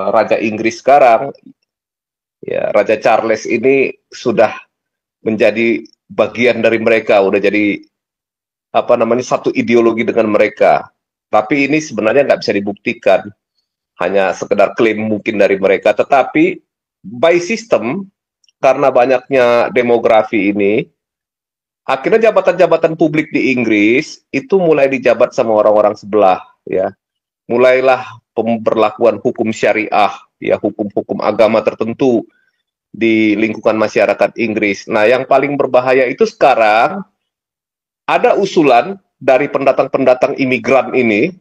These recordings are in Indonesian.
Raja Inggris sekarang, ya Raja Charles ini sudah menjadi bagian dari mereka, udah jadi apa namanya satu ideologi dengan mereka. Tapi ini sebenarnya nggak bisa dibuktikan, hanya sekedar klaim mungkin dari mereka. Tetapi by system, karena banyaknya demografi ini, akhirnya jabatan-jabatan publik di Inggris itu mulai dijabat sama orang-orang sebelah, ya. Mulailah pemberlakuan hukum syariah, ya hukum-hukum agama tertentu di lingkungan masyarakat Inggris. Nah, yang paling berbahaya itu sekarang ada usulan dari pendatang-pendatang imigran ini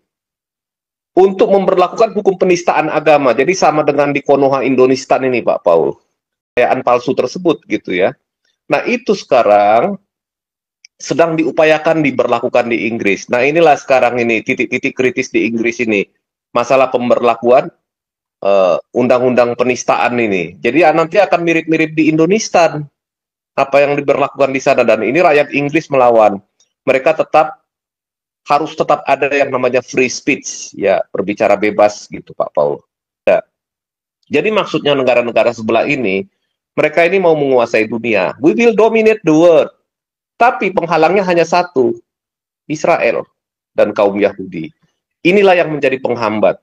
untuk memberlakukan hukum penistaan agama. Jadi sama dengan di Konoha Indonesia ini, Pak Paul. Kekayaan palsu tersebut gitu ya. Nah, itu sekarang sedang diupayakan diberlakukan di Inggris. Nah, inilah sekarang ini titik-titik kritis di Inggris ini. Masalah pemberlakuan undang-undang penistaan ini. Jadi ya, nanti akan mirip-mirip di Indonesia apa yang diberlakukan di sana, dan ini rakyat Inggris melawan. Mereka harus tetap ada yang namanya free speech, ya berbicara bebas gitu Pak Paul. Ya. Jadi maksudnya negara-negara sebelah ini, mereka ini mau menguasai dunia. We will dominate the world. Tapi penghalangnya hanya satu, Israel dan kaum Yahudi. Inilah yang menjadi penghambat.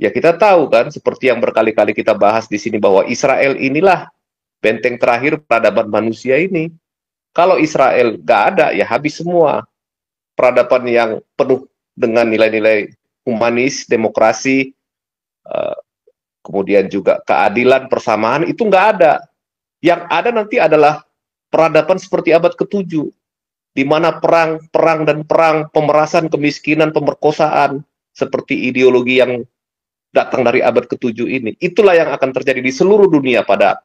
Ya kita tahu kan, seperti yang berkali-kali kita bahas di sini, bahwa Israel inilah benteng terakhir peradaban manusia ini. Kalau Israel nggak ada, ya habis semua. Peradaban yang penuh dengan nilai-nilai humanis, demokrasi, kemudian juga keadilan, persamaan, itu nggak ada. Yang ada nanti adalah peradaban seperti abad ke-7, di mana perang, pemerasan, kemiskinan, pemerkosaan, seperti ideologi yang datang dari abad ke-7 ini. Itulah yang akan terjadi di seluruh dunia pada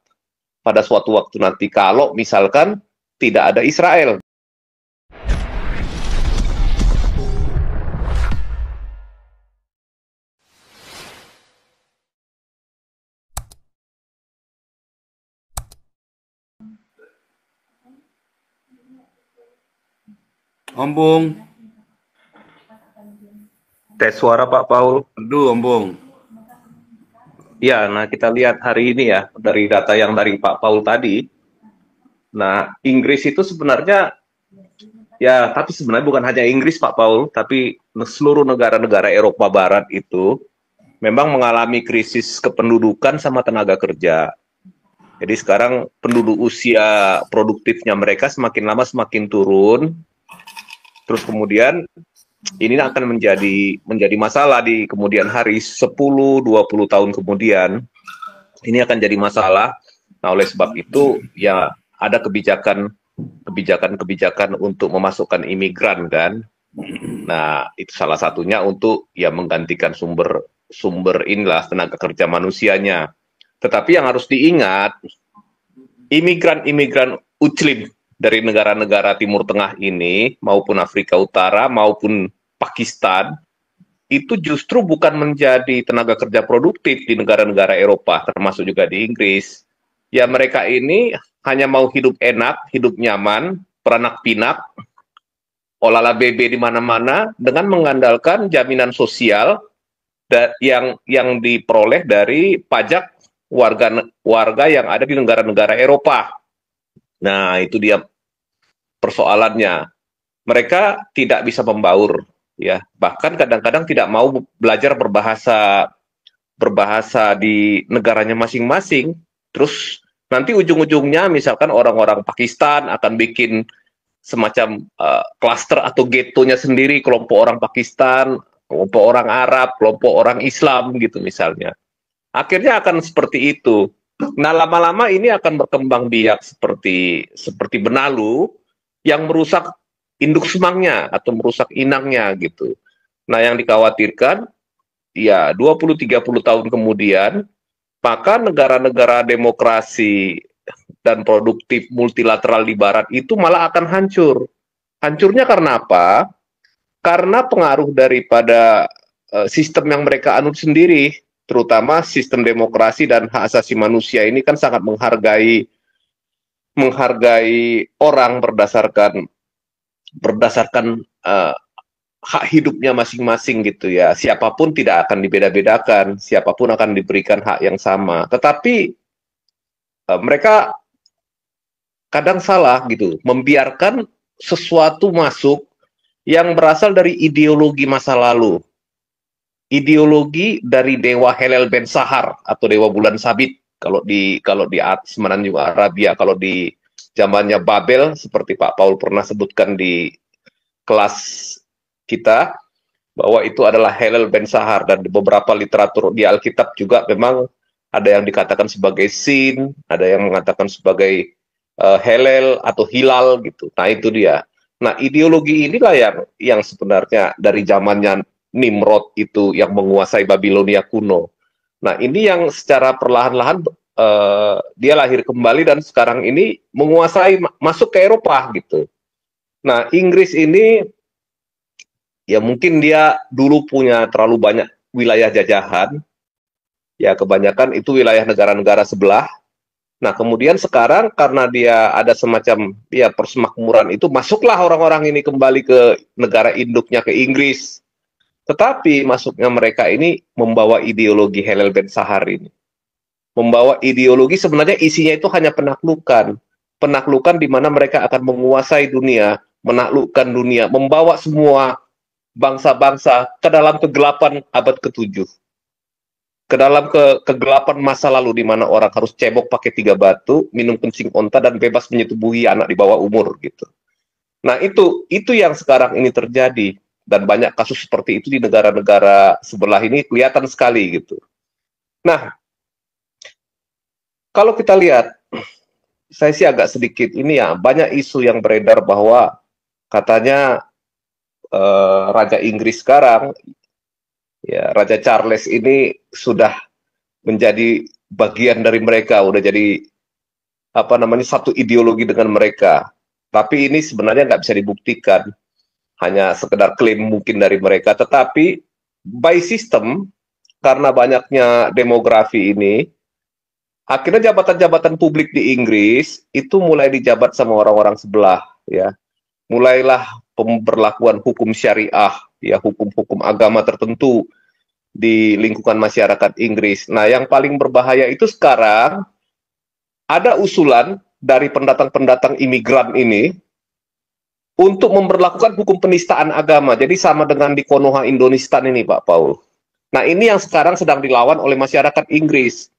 suatu waktu nanti, kalau misalkan tidak ada Israel. Ombong. Tes suara Pak Paul. Aduh, Ombong. Ya, nah kita lihat hari ini ya, dari data yang dari Pak Paul tadi. Nah, Inggris itu sebenarnya, ya tapi sebenarnya bukan hanya Inggris Pak Paul, tapi seluruh negara-negara Eropa Barat itu memang mengalami krisis kependudukan sama tenaga kerja. Jadi sekarang penduduk usia produktifnya mereka semakin lama semakin turun. Terus kemudian ini akan menjadi masalah di kemudian hari, 10-20 tahun kemudian. Ini akan jadi masalah. Nah, oleh sebab itu ya ada kebijakan untuk memasukkan imigran kan. Nah, itu salah satunya untuk ya menggantikan sumber inilah tenaga kerja manusianya. Tetapi yang harus diingat, imigran Muslim dari negara-negara Timur Tengah ini, maupun Afrika Utara, maupun Pakistan, itu justru bukan menjadi tenaga kerja produktif di negara-negara Eropa, termasuk juga di Inggris. Ya mereka ini hanya mau hidup enak, hidup nyaman, peranak pinak, olala bebe di mana-mana, dengan mengandalkan jaminan sosial yang diperoleh dari pajak warga yang ada di negara-negara Eropa. Nah, itu dia persoalannya. Mereka tidak bisa membaur, ya. Bahkan kadang-kadang tidak mau belajar berbahasa di negaranya masing-masing. Terus nanti ujung-ujungnya misalkan orang-orang Pakistan akan bikin semacam klaster atau getonya sendiri, kelompok orang Pakistan, kelompok orang Arab, kelompok orang Islam gitu misalnya. Akhirnya akan seperti itu. Nah, lama-lama ini akan berkembang biak seperti benalu yang merusak induk semangnya atau merusak inangnya gitu. Nah, yang dikhawatirkan ya 20-30 tahun kemudian, maka negara-negara demokrasi dan produktif multilateral di barat itu malah akan hancur. Hancurnya karena apa? Karena pengaruh daripada sistem yang mereka anut sendiri, terutama sistem demokrasi dan hak asasi manusia ini kan sangat menghargai orang berdasarkan hak hidupnya masing-masing gitu ya. Siapapun tidak akan dibeda-bedakan, siapapun akan diberikan hak yang sama. Tetapi mereka kadang salah gitu, membiarkan sesuatu masuk yang berasal dari ideologi masa lalu. Ideologi dari dewa Helel Ben Sahar atau dewa bulan sabit kalau di Semenanjung Arabia, kalau di zamannya Babel seperti Pak Paul pernah sebutkan di kelas kita, bahwa itu adalah Helel Ben Sahar, dan di beberapa literatur di Alkitab juga memang ada yang dikatakan sebagai Sin, ada yang mengatakan sebagai Helel atau Hilal gitu. Nah itu dia. Nah ideologi inilah yang sebenarnya dari zamannya Nimrod itu yang menguasai Babilonia kuno. Nah ini yang secara perlahan-lahan dia lahir kembali dan sekarang ini menguasai masuk ke Eropa gitu. Nah Inggris ini ya mungkin dia dulu punya terlalu banyak wilayah jajahan, ya kebanyakan itu wilayah negara-negara sebelah. Nah kemudian sekarang karena dia ada semacam ya persemakmuran itu, masuklah orang-orang ini kembali ke negara induknya, ke Inggris. Tetapi masuknya mereka ini membawa ideologi Helel Ben Sahar ini. Membawa ideologi sebenarnya isinya itu hanya penaklukan. Penaklukan di mana mereka akan menguasai dunia, menaklukkan dunia, membawa semua bangsa-bangsa ke dalam kegelapan abad ke-7. Ke dalam kegelapan masa lalu di mana orang harus cebok pakai 3 batu, minum kencing onta, dan bebas menyetubuhi anak di bawah umur gitu. Nah itu yang sekarang ini terjadi, dan banyak kasus seperti itu di negara-negara sebelah ini kelihatan sekali gitu. Nah kalau kita lihat, saya sih agak sedikit ini ya, banyak isu yang beredar bahwa katanya Raja Inggris sekarang, ya Raja Charles ini sudah menjadi bagian dari mereka, udah jadi apa namanya satu ideologi dengan mereka. Tapi ini sebenarnya nggak bisa dibuktikan, hanya sekedar klaim mungkin dari mereka. Tetapi by system, karena banyaknya demografi ini, akhirnya jabatan-jabatan publik di Inggris itu mulai dijabat sama orang-orang sebelah, ya. Mulailah pemberlakuan hukum syariah, ya hukum-hukum agama tertentu di lingkungan masyarakat Inggris. Nah, yang paling berbahaya itu sekarang ada usulan dari pendatang-pendatang imigran ini untuk memberlakukan hukum penistaan agama. Jadi sama dengan di Konoha, Indonesia ini, Pak Paul. Nah, ini yang sekarang sedang dilawan oleh masyarakat Inggris.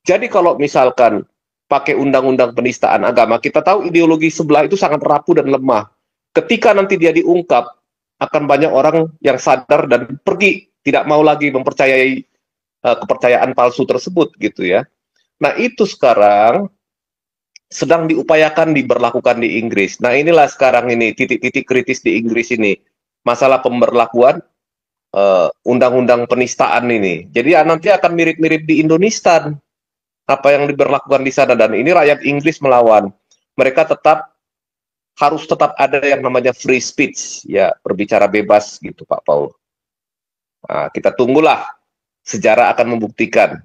Jadi kalau misalkan pakai undang-undang penistaan agama, kita tahu ideologi sebelah itu sangat rapuh dan lemah. Ketika nanti dia diungkap, akan banyak orang yang sadar dan pergi, tidak mau lagi mempercayai kepercayaan palsu tersebut gitu ya. Nah itu sekarang sedang diupayakan diberlakukan di Inggris. Nah inilah sekarang ini titik-titik kritis di Inggris ini, masalah pemberlakuan undang-undang penistaan ini. Jadi ya, nanti akan mirip-mirip di Indonesia apa yang diberlakukan di sana, dan ini rakyat Inggris melawan. Mereka harus tetap ada yang namanya free speech, ya berbicara bebas gitu Pak Paul. Nah, kita tunggulah, sejarah akan membuktikan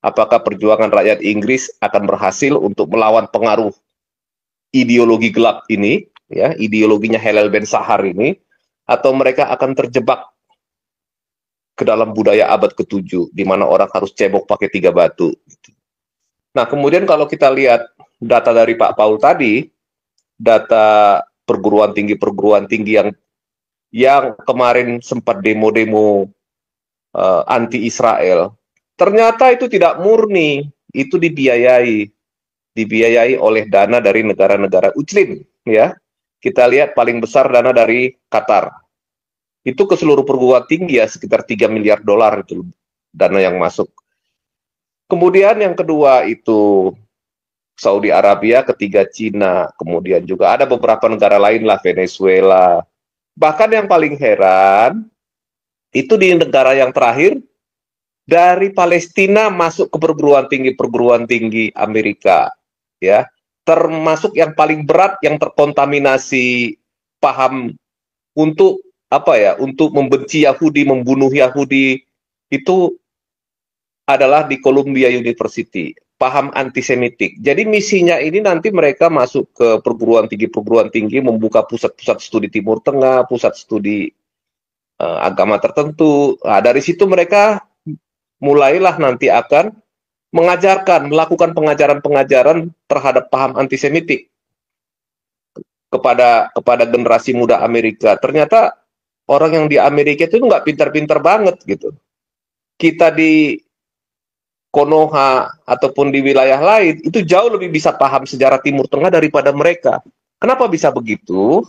apakah perjuangan rakyat Inggris akan berhasil untuk melawan pengaruh ideologi gelap ini, ya ideologinya Helel Ben Sahar ini, atau mereka akan terjebak ke dalam budaya abad ke-7 di mana orang harus cebok pakai 3 batu. Nah, kemudian kalau kita lihat data dari Pak Paul tadi, data perguruan tinggi yang kemarin sempat demo-demo anti Israel, ternyata itu tidak murni, itu dibiayai oleh dana dari negara-negara Muslim, ya. Kita lihat paling besar dana dari Qatar. Itu ke seluruh perguruan tinggi ya sekitar 3 miliar dolar itu dana yang masuk. Kemudian yang kedua itu Saudi Arabia, ketiga Cina, kemudian juga ada beberapa negara lain lah, Venezuela. Bahkan yang paling heran, itu di negara yang terakhir, dari Palestina masuk ke perguruan tinggi Amerika. Ya, termasuk yang paling berat, yang terkontaminasi paham untuk untuk membenci Yahudi, membunuh Yahudi, itu adalah di Columbia University. Paham antisemitik. Jadi misinya ini nanti mereka masuk ke perguruan tinggi, membuka pusat-pusat studi Timur Tengah, pusat studi agama tertentu. Nah, dari situ mereka mulailah nanti akan melakukan pengajaran-pengajaran terhadap paham antisemitik kepada generasi muda Amerika. Ternyata orang yang di Amerika itu nggak pintar-pintar banget gitu. Kita di Konoha ataupun di wilayah lain itu jauh lebih bisa paham sejarah Timur Tengah daripada mereka. Kenapa bisa begitu?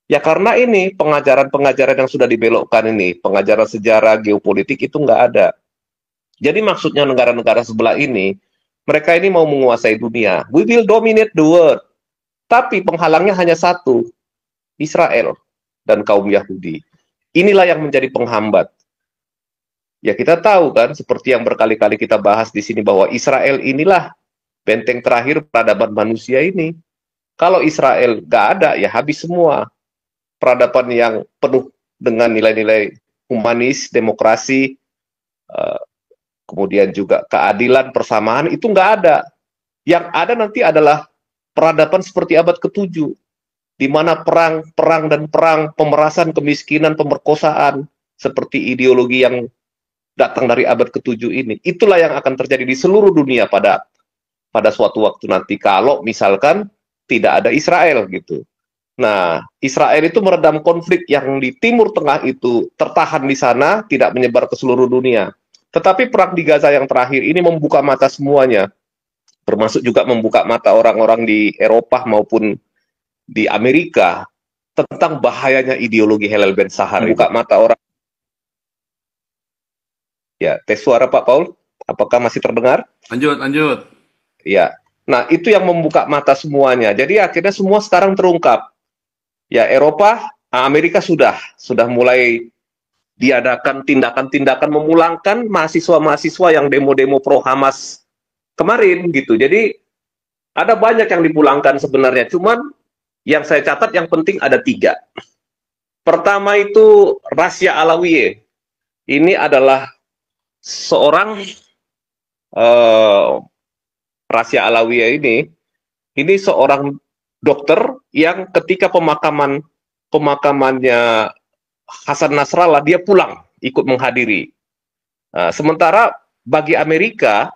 Ya karena ini pengajaran-pengajaran yang sudah dibelokkan ini, pengajaran sejarah geopolitik itu nggak ada. Jadi maksudnya negara-negara sebelah ini, mereka ini mau menguasai dunia. We will dominate the world. Tapi penghalangnya hanya satu, Israel dan kaum Yahudi. Inilah yang menjadi penghambat. Ya kita tahu kan, seperti yang berkali-kali kita bahas di sini bahwa Israel inilah benteng terakhir peradaban manusia ini. Kalau Israel nggak ada, ya habis semua. Peradaban yang penuh dengan nilai-nilai humanis, demokrasi, kemudian juga keadilan, persamaan, itu nggak ada. Yang ada nanti adalah peradaban seperti abad ke-7, di mana perang, pemerasan, kemiskinan, pemerkosaan, seperti ideologi yang datang dari abad ke-7 ini. Itulah yang akan terjadi di seluruh dunia pada suatu waktu nanti kalau misalkan tidak ada Israel gitu. Nah, Israel itu meredam konflik yang di Timur Tengah itu tertahan di sana, tidak menyebar ke seluruh dunia. Tetapi perang di Gaza yang terakhir ini membuka mata semuanya, termasuk juga membuka mata orang-orang di Eropa maupun di Amerika tentang bahayanya ideologi Hillel Ben Sahar. Buka mata orang. Ya, tes suara Pak Paul, apakah masih terdengar? Lanjut. Ya, nah itu yang membuka mata semuanya. Jadi akhirnya semua sekarang terungkap. Ya, Eropa, Amerika sudah mulai diadakan tindakan-tindakan memulangkan mahasiswa-mahasiswa yang demo-demo pro Hamas kemarin gitu. Jadi ada banyak yang dipulangkan sebenarnya. Cuman yang saya catat yang penting ada 3. Pertama itu Rasya Alawiye. Ini adalah seorang Rasya Alawiye ini seorang dokter yang ketika pemakamannya Hasan Nasrallah dia pulang ikut menghadiri. Sementara bagi Amerika,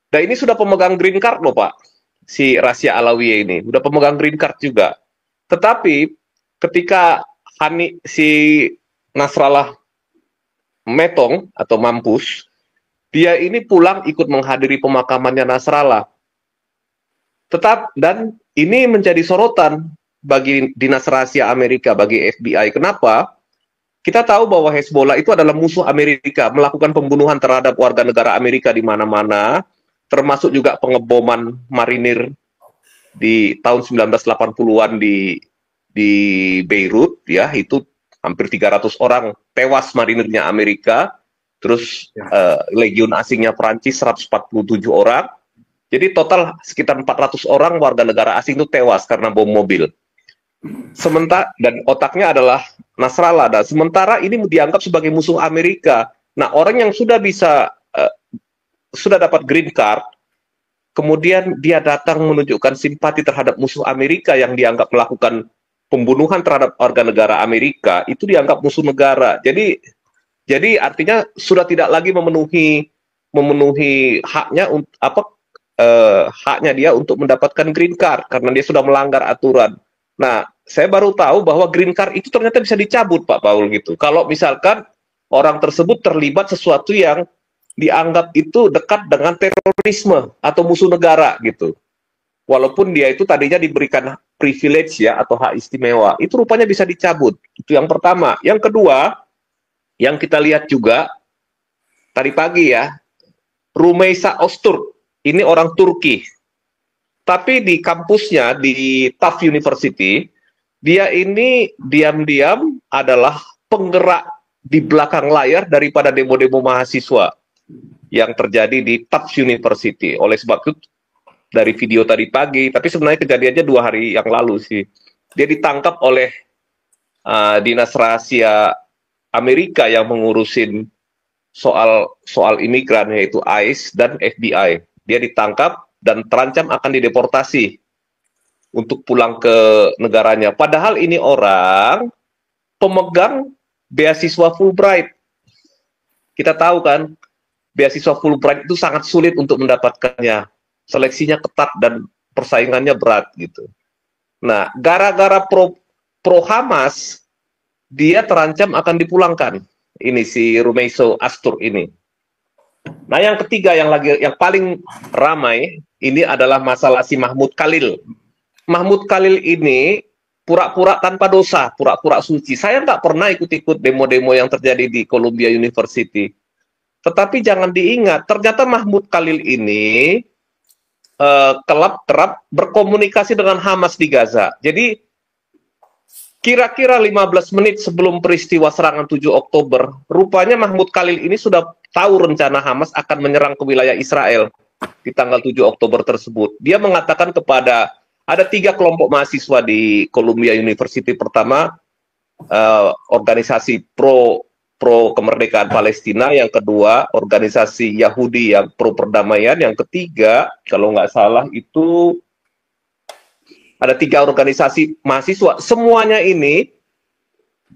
dan ini sudah pemegang green card loh Pak, si Rasya Alawiye ini udah pemegang green card juga. Tetapi ketika si Nasrallah metong atau mampus, dia ini pulang ikut menghadiri pemakamannya Nasrallah. Dan ini menjadi sorotan bagi dinas rahasia Amerika, bagi FBI. Kenapa? Kita tahu bahwa Hezbollah itu adalah musuh Amerika, melakukan pembunuhan terhadap warga negara Amerika di mana-mana, termasuk juga pengeboman marinir di tahun 1980-an di Beirut, ya, itu hampir 300 orang tewas marinirnya Amerika, terus legiun asingnya Prancis 147 orang, jadi total sekitar 400 orang warga negara asing itu tewas karena bom mobil. Sementara, dan otaknya adalah Nasrallah, dan sementara ini dianggap sebagai musuh Amerika. Nah, orang yang sudah dapat green card, kemudian dia datang menunjukkan simpati terhadap musuh Amerika yang dianggap melakukan pembunuhan terhadap warga negara Amerika, itu dianggap musuh negara. Jadi artinya sudah tidak lagi memenuhi haknya haknya dia untuk mendapatkan green card karena dia sudah melanggar aturan. Nah, saya baru tahu bahwa green card itu ternyata bisa dicabut Pak Paul gitu. Kalau misalkan orang tersebut terlibat sesuatu yang dianggap itu dekat dengan terorisme atau musuh negara gitu. Walaupun dia itu tadinya diberikan privilege ya atau hak istimewa, itu rupanya bisa dicabut. Itu yang pertama. Yang kedua, yang kita lihat juga tadi pagi ya, Rumeysa Öztürk, ini orang Turki. Tapi di kampusnya, di Tufts University, dia ini diam-diam adalah penggerak di belakang layar daripada demo-demo mahasiswa yang terjadi di Tufts University. Oleh sebab itu, dari video tadi pagi, tapi sebenarnya kejadiannya 2 hari yang lalu sih. Dia ditangkap oleh dinas rahasia Amerika yang mengurusin soal imigran, yaitu ICE dan FBI. Dia ditangkap dan terancam akan dideportasi untuk pulang ke negaranya. Padahal ini orang pemegang beasiswa Fulbright. Kita tahu kan, beasiswa Fulbright itu sangat sulit untuk mendapatkannya. Seleksinya ketat dan persaingannya berat gitu. Nah, gara-gara pro Hamas, dia terancam akan dipulangkan. Ini si Rumeiso Astur ini. Nah, yang ketiga yang paling ramai ini adalah masalah si Mahmud Khalil. Mahmud Khalil ini pura-pura tanpa dosa, pura-pura suci. Saya nggak pernah ikut-ikut demo-demo yang terjadi di Columbia University. Tetapi jangan diingat, ternyata Mahmud Khalil ini kerap berkomunikasi dengan Hamas di Gaza. Jadi kira-kira 15 menit sebelum peristiwa serangan 7 Oktober, rupanya Mahmud Khalil ini sudah tahu rencana Hamas akan menyerang ke wilayah Israel di tanggal 7 Oktober tersebut. Dia mengatakan kepada, ada 3 kelompok mahasiswa di Columbia University. Pertama, organisasi pro kemerdekaan Palestina. Yang kedua, organisasi Yahudi yang pro perdamaian. Yang ketiga, kalau nggak salah itu ada 3 organisasi mahasiswa. Semuanya ini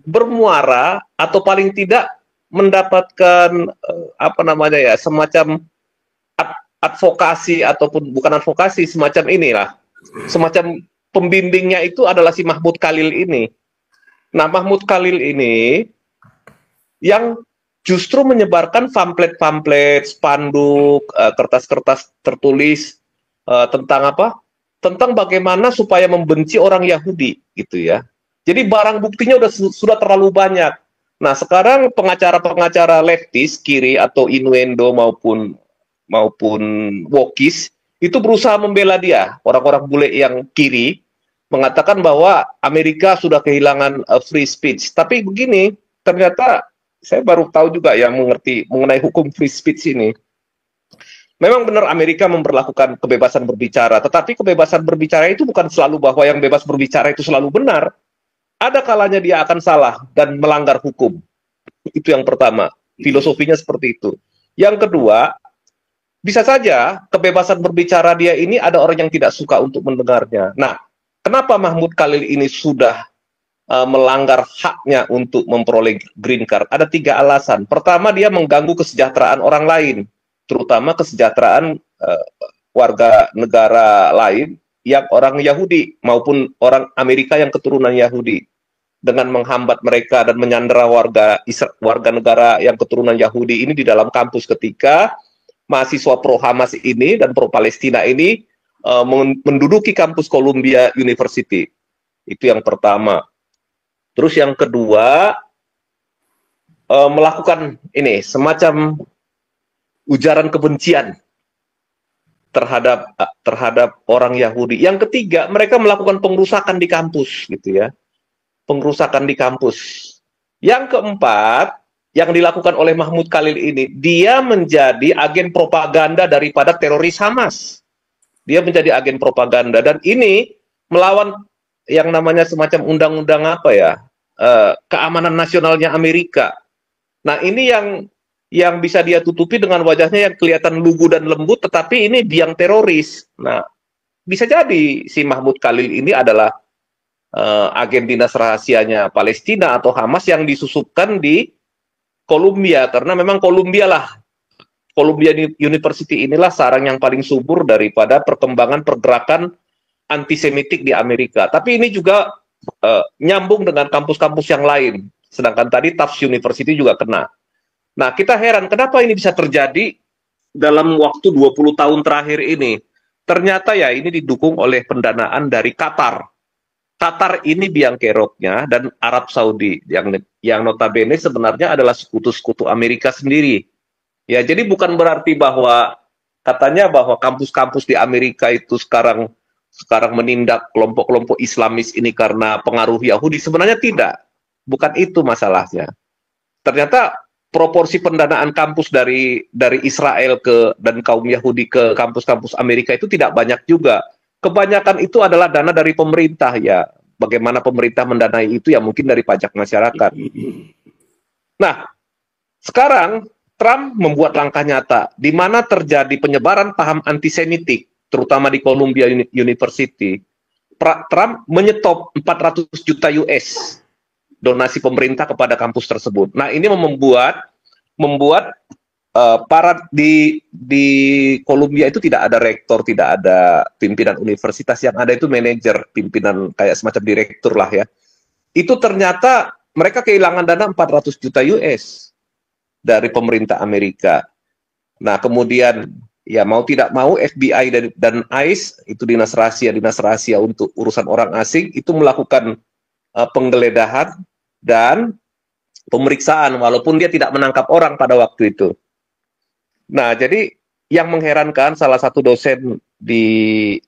bermuara atau paling tidak mendapatkan semacam advokasi, ataupun bukan advokasi, semacam inilah, semacam pembimbingnya itu adalah si Mahmud Khalil ini. Nah, Mahmud Khalil ini yang justru menyebarkan pamflet-pamflet, spanduk, kertas-kertas tertulis tentang apa? Tentang bagaimana supaya membenci orang Yahudi, gitu ya. Jadi barang buktinya sudah terlalu banyak. Nah, sekarang pengacara-pengacara leftis kiri atau innuendo maupun wokis itu berusaha membela dia. Orang-orang bule yang kiri mengatakan bahwa Amerika sudah kehilangan free speech. Tapi begini, ternyata saya baru tahu juga yang mengerti mengenai hukum free speech ini. Memang benar Amerika memperlakukan kebebasan berbicara, tetapi kebebasan berbicara itu bukan selalu bahwa yang bebas berbicara itu selalu benar. Ada kalanya dia akan salah dan melanggar hukum. Itu yang pertama. Filosofinya seperti itu. Yang kedua, bisa saja kebebasan berbicara dia ini ada orang yang tidak suka untuk mendengarnya. Nah, kenapa Mahmud Khalil ini sudah melanggar haknya untuk memperoleh green card? Ada 3 alasan. Pertama, dia mengganggu kesejahteraan orang lain, terutama kesejahteraan warga negara lain yang orang Yahudi maupun orang Amerika yang keturunan Yahudi, dengan menghambat mereka dan menyandera warga negara yang keturunan Yahudi ini di dalam kampus ketika mahasiswa pro Hamas ini dan pro Palestina ini menduduki kampus Columbia University. Itu yang pertama. Terus yang kedua, melakukan ini semacam ujaran kebencian terhadap orang Yahudi. Yang ketiga, mereka melakukan pengrusakan di kampus, gitu ya. Pengrusakan di kampus. Yang keempat, yang dilakukan oleh Mahmud Khalil ini, dia menjadi agen propaganda daripada teroris Hamas. Dia menjadi agen propaganda, dan ini melawan yang namanya semacam undang-undang keamanan nasionalnya Amerika. Nah, ini yang bisa dia tutupi dengan wajahnya yang kelihatan lugu dan lembut, tetapi ini biang teroris. Nah, bisa jadi si Mahmud Khalil ini adalah agen dinas rahasianya Palestina atau Hamas yang disusupkan di Columbia, karena memang Columbia University inilah sarang yang paling subur daripada perkembangan pergerakan antisemitik di Amerika. Tapi ini juga nyambung dengan kampus-kampus yang lain. Sedangkan tadi Tufts University juga kena. Nah, kita heran kenapa ini bisa terjadi dalam waktu 20 tahun terakhir ini. Ternyata ya ini didukung oleh pendanaan dari Qatar. Qatar ini biang keroknya, dan Arab Saudi yang notabene sebenarnya adalah sekutu-sekutu Amerika sendiri. Ya, jadi bukan berarti bahwa katanya bahwa kampus-kampus di Amerika itu sekarang menindak kelompok-kelompok Islamis ini karena pengaruh Yahudi. Sebenarnya tidak. Bukan itu masalahnya. Ternyata proporsi pendanaan kampus dari Israel dan kaum Yahudi ke kampus-kampus Amerika itu tidak banyak juga. Kebanyakan itu adalah dana dari pemerintah, ya. Bagaimana pemerintah mendanai itu ya mungkin dari pajak masyarakat. Nah, sekarang Trump membuat langkah nyata di mana terjadi penyebaran paham antisemitik, terutama di Columbia University. Trump menyetop 400 juta US donasi pemerintah kepada kampus tersebut. Nah, ini membuat para di Columbia itu tidak ada rektor, tidak ada pimpinan universitas, yang ada itu manajer, pimpinan kayak semacam direktur lah ya. Itu ternyata mereka kehilangan dana 400 juta US dari pemerintah Amerika. Nah, kemudian ya mau tidak mau FBI dan ICE, itu dinas rahasia untuk urusan orang asing, itu melakukan penggeledahan dan pemeriksaan walaupun dia tidak menangkap orang pada waktu itu. Nah, jadi yang mengherankan, salah satu dosen di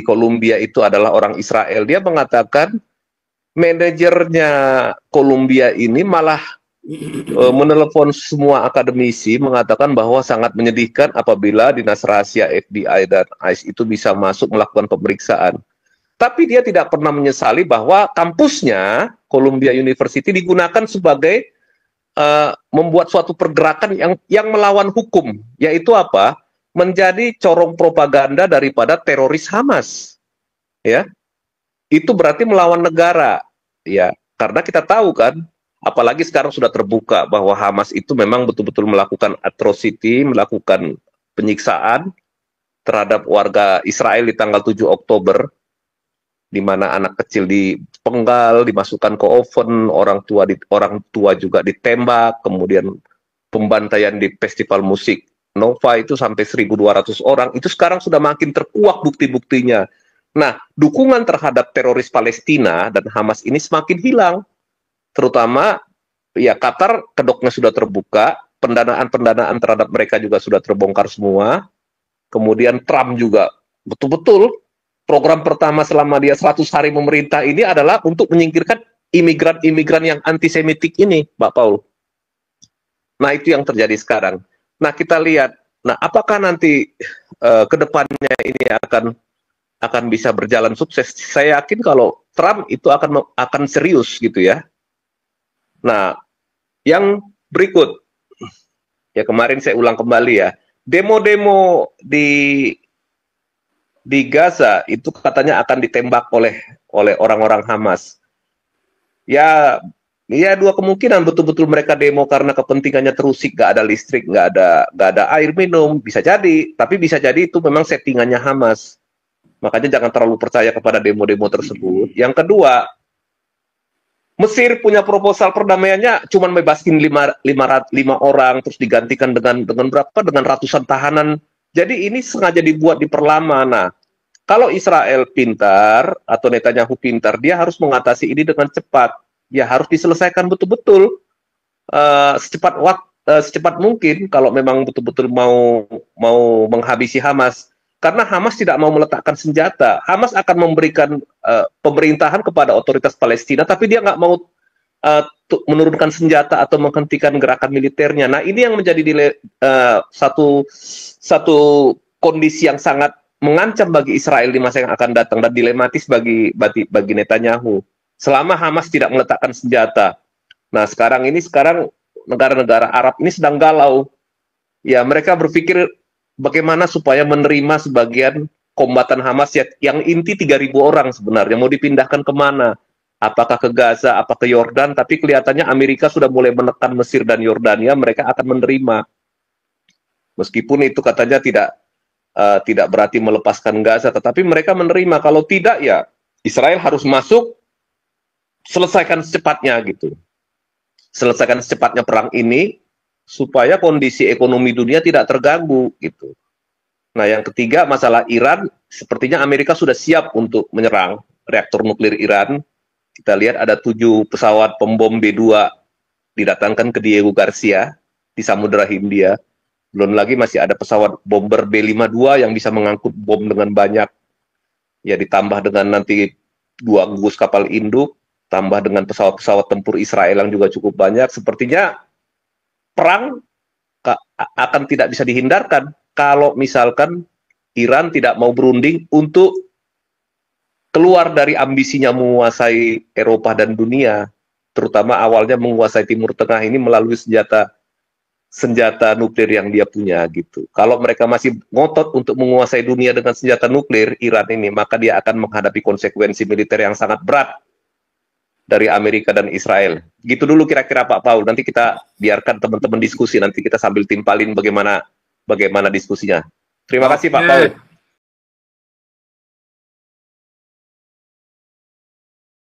Columbia itu adalah orang Israel. Dia mengatakan manajernya Columbia ini malah menelepon semua akademisi mengatakan bahwa sangat menyedihkan apabila dinas rahasia FBI dan ICE itu bisa masuk melakukan pemeriksaan. Tapi dia tidak pernah menyesali bahwa kampusnya Columbia University digunakan sebagai membuat suatu pergerakan yang melawan hukum, yaitu apa? Menjadi corong propaganda daripada teroris Hamas. Ya, itu berarti melawan negara. Ya, karena kita tahu kan, apalagi sekarang sudah terbuka bahwa Hamas itu memang betul-betul melakukan atrocity, melakukan penyiksaan terhadap warga Israel di tanggal 7 Oktober, di mana anak kecil dipenggal, dimasukkan ke oven, orang tua juga ditembak, kemudian pembantaian di festival musik Nova itu sampai 1.200 orang. Itu sekarang sudah makin terkuak bukti-buktinya. Nah, dukungan terhadap teroris Palestina dan Hamas ini semakin hilang. Terutama ya Qatar, kedoknya sudah terbuka, pendanaan terhadap mereka juga sudah terbongkar semua. Kemudian Trump juga betul-betul program pertama selama dia 100 hari memerintah ini adalah untuk menyingkirkan imigran-imigran yang antisemitik ini, Pak Paul. Nah, itu yang terjadi sekarang. Nah, kita lihat, nah apakah nanti ke depannya ini akan bisa berjalan sukses? Saya yakin kalau Trump itu akan serius gitu ya. Nah, yang berikut, ya kemarin saya ulang kembali ya, demo-demo di Gaza itu katanya akan ditembak oleh orang-orang Hamas. Ya dua kemungkinan, betul-betul mereka demo karena kepentingannya terusik, nggak ada listrik, nggak ada air minum, bisa jadi. Tapi bisa jadi itu memang settingannya Hamas. Makanya jangan terlalu percaya kepada demo-demo tersebut. Yang kedua, Mesir punya proposal perdamaiannya cuma bebasin 5 orang, terus digantikan dengan berapa? Dengan ratusan tahanan. Jadi ini sengaja dibuat diperlama. Nah, kalau Israel pintar atau Netanyahu pintar, dia harus mengatasi ini dengan cepat. Ya harus diselesaikan betul-betul secepat mungkin kalau memang betul-betul mau menghabisi Hamas. Karena Hamas tidak mau meletakkan senjata. Hamas akan memberikan pemerintahan kepada otoritas Palestina, tapi dia nggak mau menurunkan senjata atau menghentikan gerakan militernya. Nah, ini yang menjadi satu kondisi yang sangat mengancam bagi Israel di masa yang akan datang dan dilematis bagi Netanyahu. Selama Hamas tidak meletakkan senjata. Nah, sekarang negara-negara Arab ini sedang galau. Ya, mereka berpikir bagaimana supaya menerima sebagian kombatan Hamas yang inti 3.000 orang sebenarnya, mau dipindahkan kemana? Apakah ke Gaza, apa ke Yordan? Tapi kelihatannya Amerika sudah mulai menekan Mesir dan Yordania, mereka akan menerima. Meskipun itu katanya tidak berarti melepaskan Gaza, tetapi mereka menerima. Kalau tidak, ya Israel harus masuk, selesaikan secepatnya gitu. Selesaikan secepatnya perang ini, supaya kondisi ekonomi dunia tidak terganggu gitu. Nah, yang ketiga, masalah Iran, sepertinya Amerika sudah siap untuk menyerang reaktor nuklir Iran. Kita lihat ada 7 pesawat pembom B-2 didatangkan ke Diego Garcia di Samudra Hindia. Belum lagi masih ada pesawat bomber B-52 yang bisa mengangkut bom dengan banyak. Ya, ditambah dengan nanti 2 gugus kapal induk, tambah dengan pesawat-pesawat tempur Israel yang juga cukup banyak. Sepertinya perang akan tidak bisa dihindarkan kalau misalkan Iran tidak mau berunding untuk keluar dari ambisinya menguasai Eropa dan dunia, terutama awalnya menguasai Timur Tengah ini melalui senjata nuklir yang dia punya gitu. Kalau mereka masih ngotot untuk menguasai dunia dengan senjata nuklir Iran ini, maka dia akan menghadapi konsekuensi militer yang sangat berat. dari Amerika dan Israel. Gitu dulu kira-kira Pak Paul. Nanti kita biarkan teman-teman diskusi. Nanti kita sambil timpalin bagaimana diskusinya. Terima kasih Pak Paul.